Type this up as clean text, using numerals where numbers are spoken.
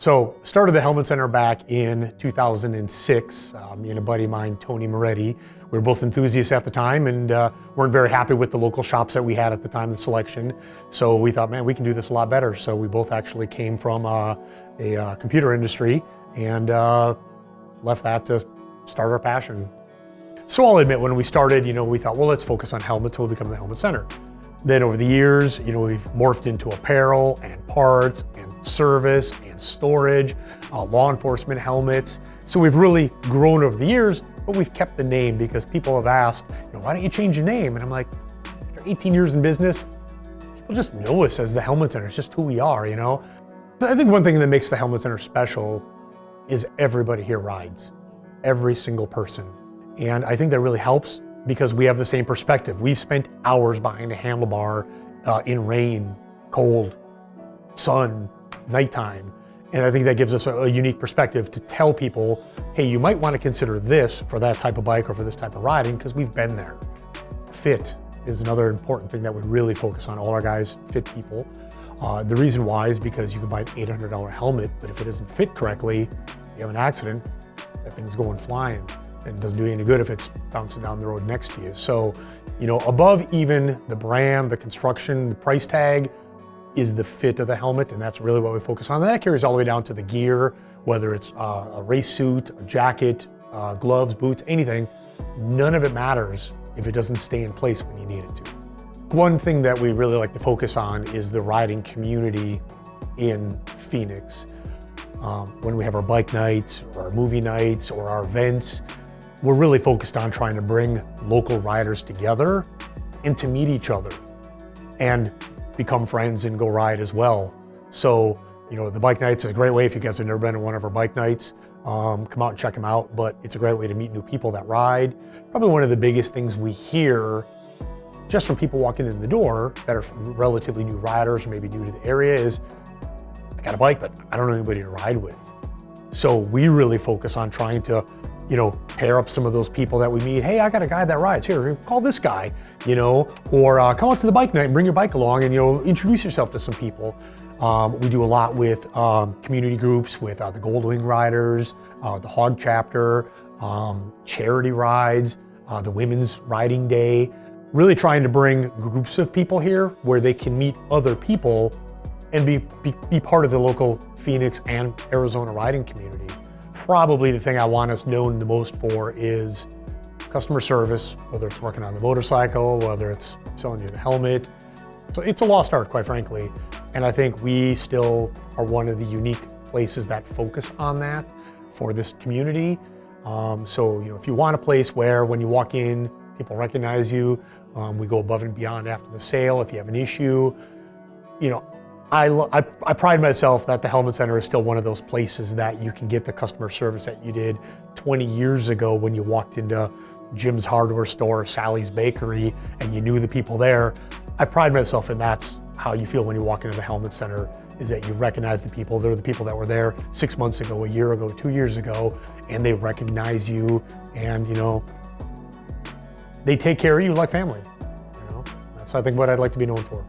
So started the Helmet Center back in 2006. Me and a buddy of mine, Tony Moretti, we were both enthusiasts at the time and weren't very happy with the local shops that we had at the time of the selection. So we thought, man, we can do this a lot better. So we both actually came from a computer industry and left that to start our passion. So I'll admit, when we started, we thought, well, let's focus on helmets, we'll become the Helmet Center. Then over the years, we've morphed into apparel and parts and service and storage, law enforcement helmets. So we've really grown over the years, but we've kept the name because people have asked, why don't you change your name? And I'm like, after 18 years in business, people just know us as the Helmet Center. It's just who we are, I think one thing that makes the Helmet Center special is everybody here rides, every single person. And I think that really helps because we have the same perspective. We've spent hours behind a handlebar in rain, cold, sun, nighttime. And I think that gives us a unique perspective to tell people, hey, you might want to consider this for that type of bike or for this type of riding because we've been there. Fit is another important thing that we really focus on. All our guys fit people. The reason why is because you can buy an $800 helmet, but if it doesn't fit correctly, you have an accident, that thing's going flying. And it doesn't do you any good if it's bouncing down the road next to you. So, above even the brand, the construction, the price tag is the fit of the helmet, and that's really what we focus on. And that carries all the way down to the gear, whether it's a race suit, a jacket, gloves, boots, anything. None of it matters if it doesn't stay in place when you need it to. One thing that we really like to focus on is the riding community in Phoenix. When we have our bike nights or our movie nights or our events, we're really focused on trying to bring local riders together and to meet each other and become friends and go ride as well. So, the bike nights is a great way. If you guys have never been to one of our bike nights, come out and check them out. But it's a great way to meet new people that ride. Probably one of the biggest things we hear just from people walking in the door that are relatively new riders or maybe new to the area is, I got a bike, but I don't know anybody to ride with. So we really focus on trying to pair up some of those people that we meet. Hey, I got a guy that rides. Here, call this guy, or come out to the bike night and bring your bike along and, introduce yourself to some people. We do a lot with community groups, with the Gold Wing Riders, the Hog Chapter, charity rides, the Women's Riding Day, really trying to bring groups of people here where they can meet other people and be part of the local Phoenix and Arizona riding community. Probably the thing I want us known the most for is customer service, whether it's working on the motorcycle, whether it's selling you the helmet. So it's a lost art, quite frankly. And I think we still are one of the unique places that focus on that for this community. So, if you want a place where when you walk in, people recognize you, we go above and beyond after the sale. If you have an issue, I pride myself that the Helmet Center is still one of those places that you can get the customer service that you did 20 years ago when you walked into Jim's hardware store, Sally's bakery, and you knew the people there. I pride myself in that's how you feel when you walk into the Helmet Center, is that you recognize the people. They're the people that were there 6 months ago, a year ago, 2 years ago, and they recognize you and, they take care of you like family. That's, I think, what I'd like to be known for.